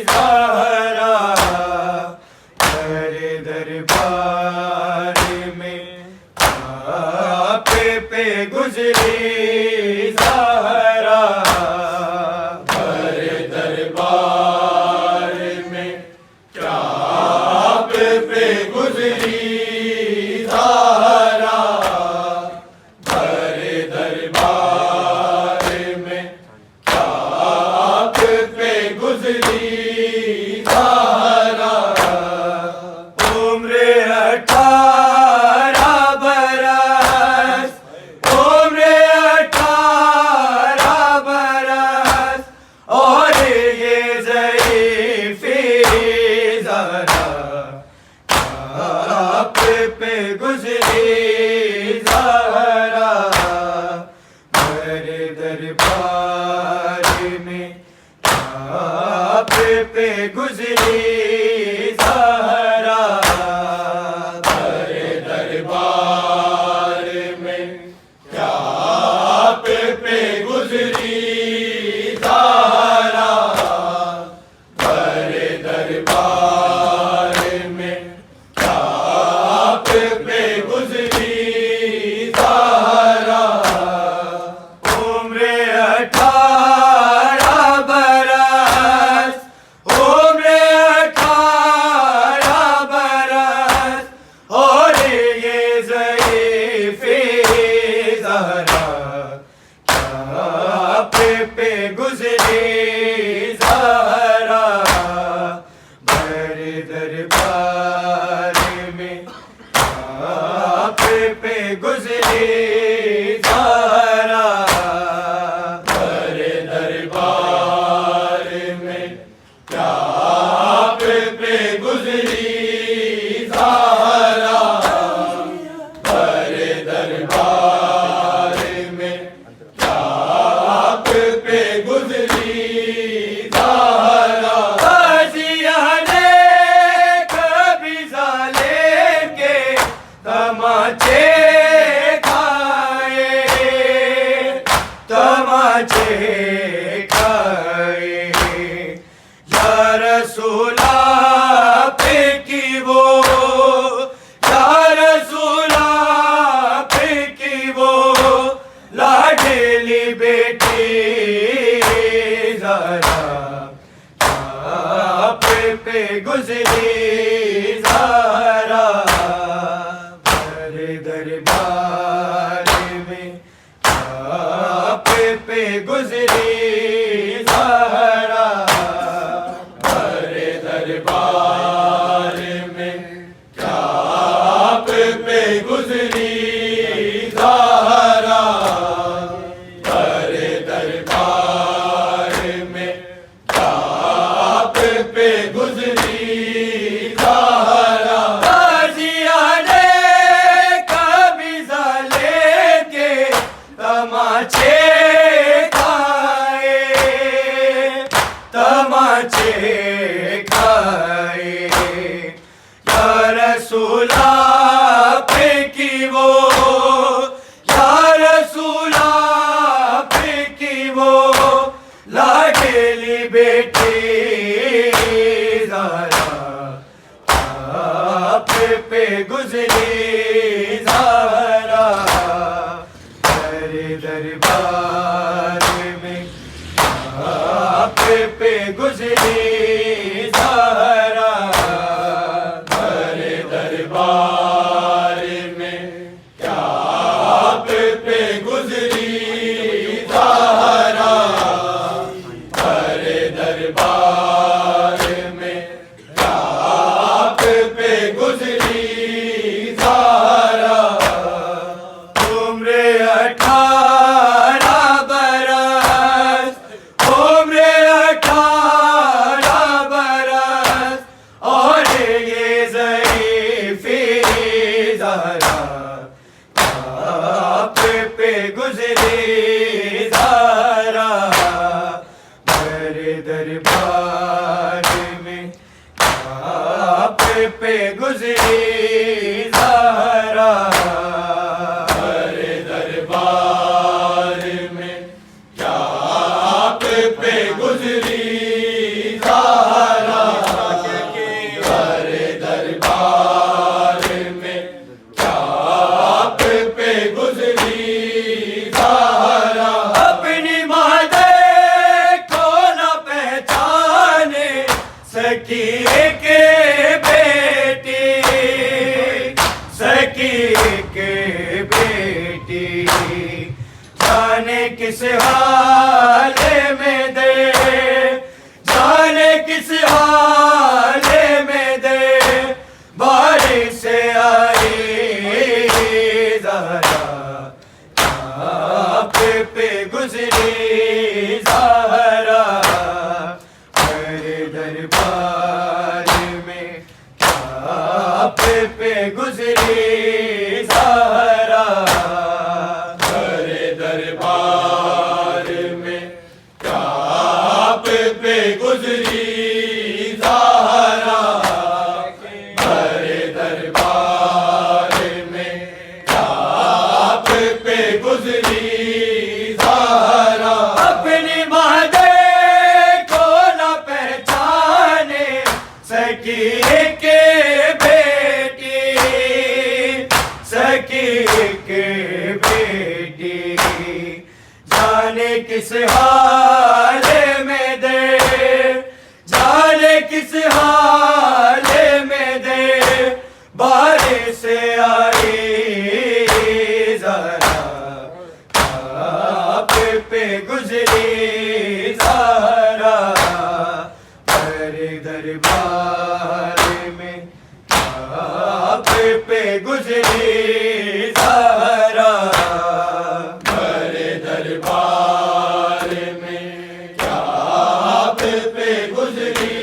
زہرا در دربار میں آپ پہ گزری زہرا در دربار میں آپ پہ گزری زہرا در دربار میں آپ پہ گزری زہرا عمر 18 برس عمر 18 برس اور یہ ضعیفی زہرا آپ پہ گزری زہرا در دربار میں آپ پہ گزری زہرا در دربار میں آپ پہ گزری زہرا در دربار میں آپ پہ گزری زہرا عمر 18 برس عمر 18 برس اور یہ ضعیفی زہرا آپ پہ گزری زہرا در دربار میں آپ پہ گزری زہرا در دربار میں آپ پہ گزری زہرا در دربار میں آپ پہ گزری زہرا غازیہ نے کبھی ظالم کے تماچے کھائے تماچے کھائے یا رسول آپ کی وہ یا رسول آپ کی وہ لاڈلی بیٹی زہرا آپ پہ گزری زہرا در دربار میں آپ پہ گزری زہرا در دربار میں آپ پہ گزری زہرا در دربار میں آپ پہ گزری زہرا غازیہ نے کبھی ظالم کے تماچے کھائے تماچے کھائے یا رسول آپ کی وہ یا رسول آپ کی وہ لاڈلی بیٹی زہرا آپ پہ گزری زہرا در دربار میں آپ پہ گزری زہرا در دربار میں آپ پہ گزری زہرا در دربار میں آپ پہ گزری زہرا عمر 18 برس عمر 18 برس اور یہ ضعیفی زہرا آپ پہ گزری زہرا در دربار میں آپ پہ گزری زہرا در دربار میں آپ پہ گزری کس حال میں دے، جانے کس حال میں دے، بارش آئی زہرا آپ پہ گزری زہرا، میرے دربار میں آپ پہ گزری زہرا، میرے دربار میں آپ پہ گزری زہرا، میرے دربار میں آپ پہ گزری زہرا، اپنی مادے کو نہ پہچانے سکی کہ بیٹی، سکی کہ بیٹی، جانے کس حال میں دے، جانے کس حال میں دے، بارش آئی زہرا آپ پہ گزری زہرا، میرے دربار میں آپ پہ گزری زہرا، میرے دربار میں آپ پہ گزری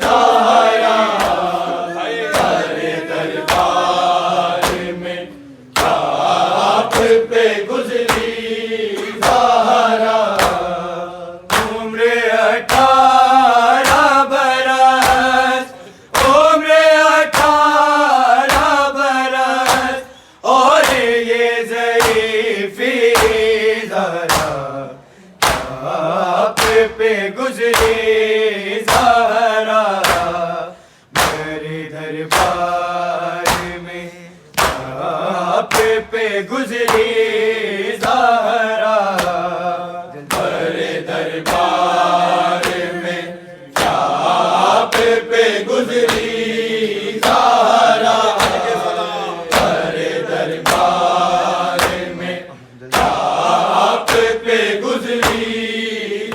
زہرا، میرے دربار میں آپ پہ گزری زہرا، عمر 18 برس، عمر 18 برس، اور یہ ضعیفی زہرا آپ پہ گزری زہرا، میرے دربار میں آپ پہ گزری زہرا، میرے دربار میں آپ پہ گزری زہرا، میرے دربار میں آپ پہ گزری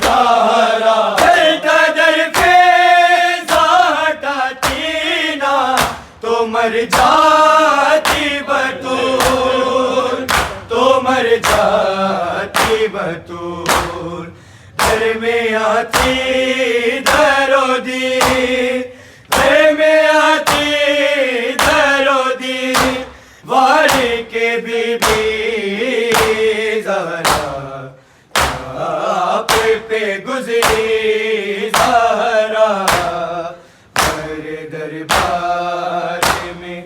زہرا، چلتا در فیضا ہٹاتی نہ تو مر جاتی بطول، تو مر جاتی بطول، گھر میں آتی درو دی، گھر میں آتی درو دی، والے کے بی بی زہرا آپ پہ گزری زہرا، میرے دربار میں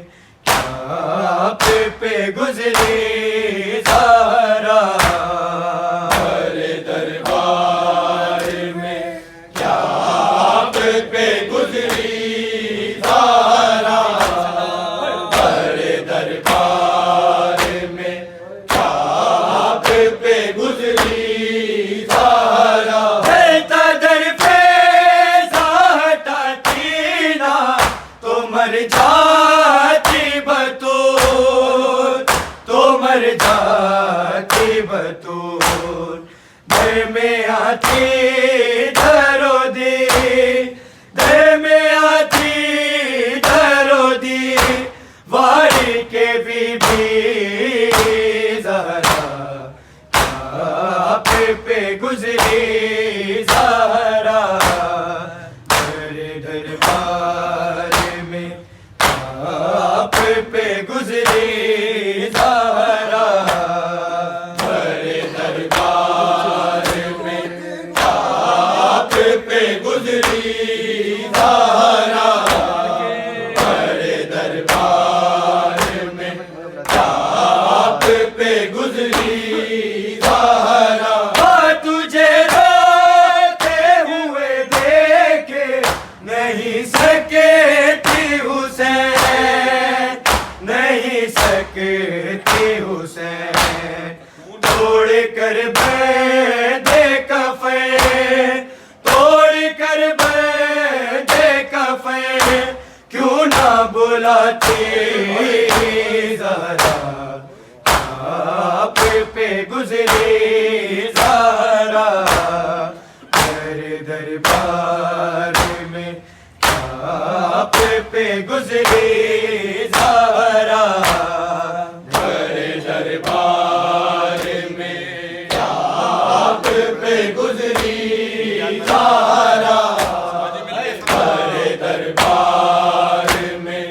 آپ پہ گزری زہرا، میرے دربار میں آپ پہ گزری زہرا، میرے دربار میں آپ پہ گزری زہرا، چلتا در فیضا ہٹاتی نہ تو مر جاتی بطول، تو مر جاتی بطول، گھر میں آتی درو دی، گھر میں آتی درو دی، والی کے بی بی زہرا آپ پہ گزری زہرا، میرے دربار میں آپ پہ گزری زہرا، میرے دربار میں آپ پہ گزری زہرا، میرے دربار میں آپ پہ گزری زہرا، تجھے روتے ہوئے دیکھے نہیں سکتی حسین، نہیں سکتی حسین، توڑ کر بیندے کفن، توڑ کر بیندے کفن، کیوں نہ بلاتی زہرا آپ پہ گزری میرے دربار میں آپ پہ گزری زہرا، میرے دربار میں آپ پہ گزری زہرا، میرے دربار میں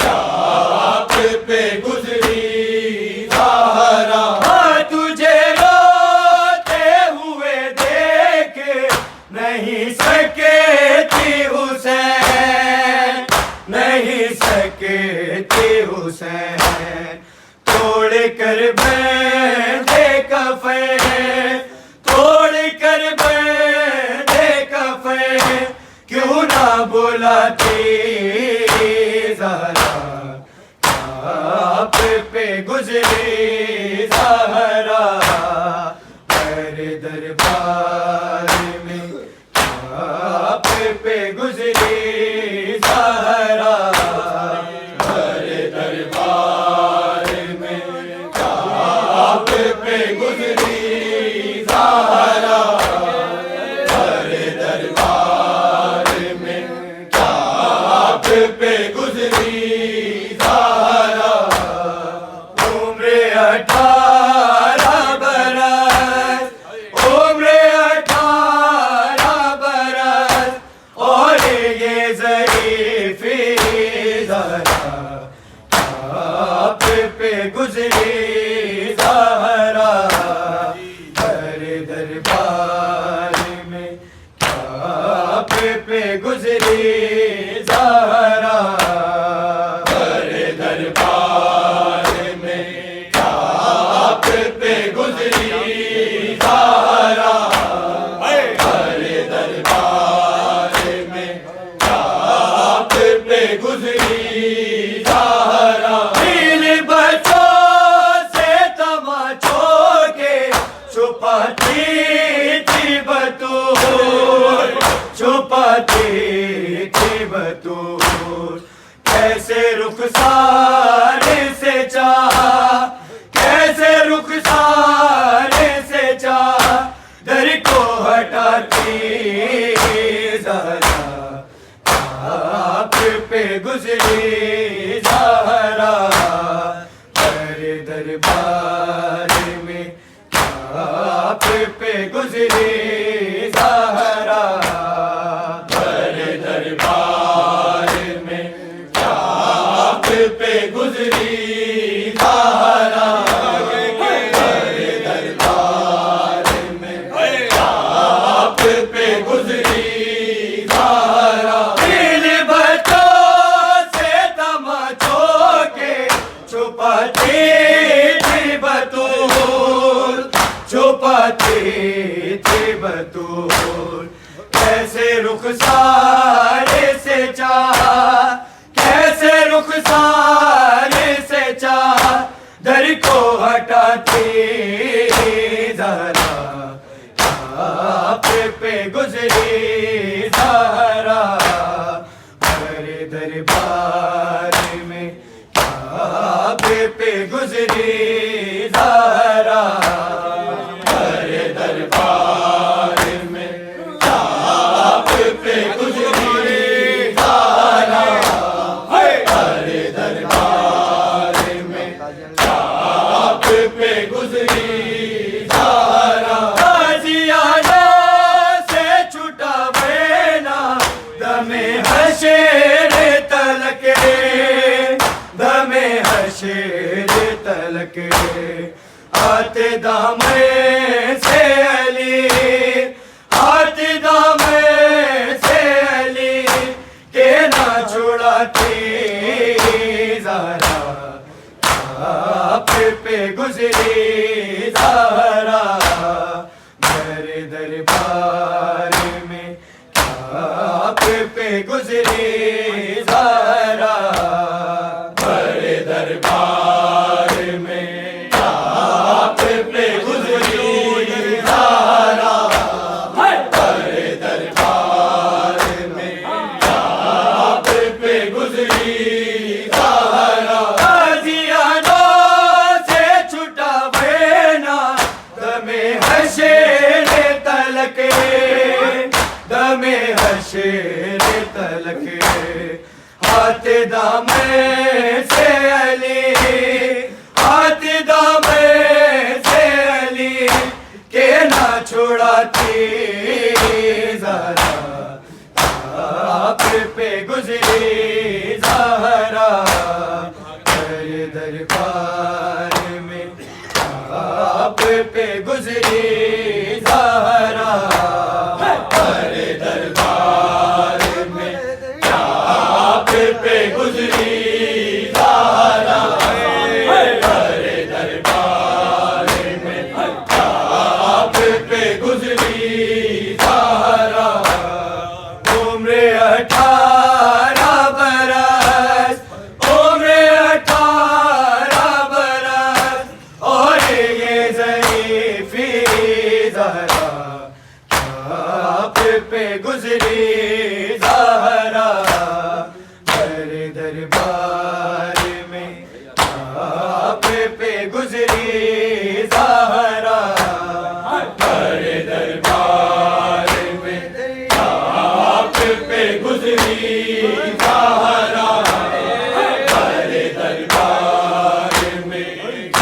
آپ پہ گزری زہرا، تجھے روتے ہوئے دیکھ نہیں سکے تھی حسین، نہیں سکے تھی حسین، توڑ کر بندے کفن، توڑ کر بندے کفن، کیوں نہ بلاتی زہرا، آپ پہ گزری زہرا، میرے دربار میں آپ پہ گزری زہرا، میرے دربار میں آپ پہ گزری زہرا، میرے دربار میں آپ پہ گزری زہرا، عمر 18 برس، عمر 18 برس، اور یہ ضعیفی زہرا، آپ پہ گزری زہرا، میرے دربار میں آپ پہ گزری زہرا، میرے دربار میں آپ پہ گزری زہرا، میرے دربار میں آپ پہ گزری زہرا، دل بچوں سے تماچوں کے چھپاتی تھی بطول، چھپاتی تھی بطول، کیسے رخسار سے چاہا، کیسے رخسار سے چاہا، در کو ہٹاتی زہرا، آپ پہ گزری زہرا، میرے دربار میں آپ پہ گزری زہرا، میرے دربار میں آپ پہ گزری زہرا، میرے دربار میں آپ پہ گزری زہرا، دل بچوں سے تماچوں کے چھپاتی تھی بطول، چھپاتی تھی بطول، کیسے رخسار سے چاہا، کیسے رخسار سے چاہا، در کو ہٹاتی زہرا، آپ پہ گزری زہرا، میرے دربار میں آپ پہ گزری زہرا، میرے دربار میں آپ پہ گزری زہرا، میرے دربار میں آپ پہ گزری زہرا، غازیانہ سے چھٹا بینا دم حشر تلک، دم حشر تلک، آتے دامن سے علی، آتے دامن سے علی، کہ نہ چھڑاتی زہرا، آپ پہ گزری زہرا، میرے دربار میں آپ پہ گزری زہرا، میرے دربار میں آپ پہ گزری زہرا، میرے دربار میں آپ پہ گزری زہرا، غازیانہ سے چھٹا بینا دم حشر تلک، شیر تلک ہاتھ دامن سے علی، ہاتھ دامن سے علی کہ نہ چھڑاتی زہرا، آپ پہ گزری زہرا در دربار میں، آپ پہ گزری زہرا در دربار میں، آپ پہ گزری زہرا در دربار میں، آپ پہ گزری زہرا عمر 18 برس، عمر 18 برس اور یہ ضعیفی زہرا آپ پہ گزری زہرا در دربار میں، آپ پہ گزری زہرا در دربار میں، آپ پہ گزری زہرا در دربار میں،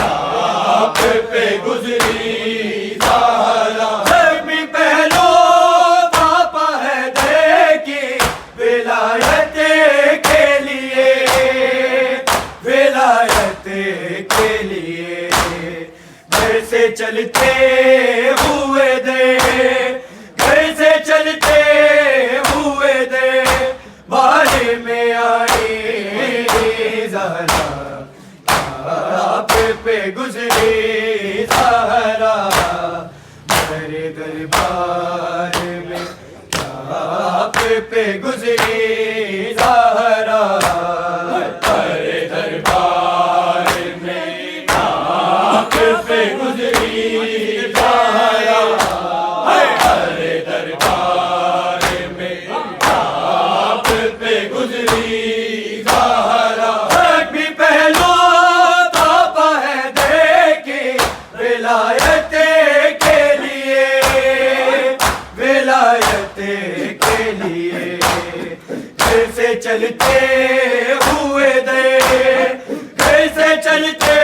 آپ پہ گزری زہرا زخمی پہلو پاپا ہے دیکھی ولایت کے لیے، ولایت کے لیے گھر سے چلتے ہوئے دے، گھر سے چلتے ہوئے دے بارے میں آئی زہرا، آپ پہ گزری زہرا در دربار میں، آپ پہ گزری زہرا در دربار میں، آپ پہ گزری زہرا در دربار میں، آپ پہ گزری زہرا زخمی پہلو پاپا ہے دیکھی ولایت کے لیے، ولایت کے لیے گھر سے چلتے ہوئے دے، گھر سے چلتے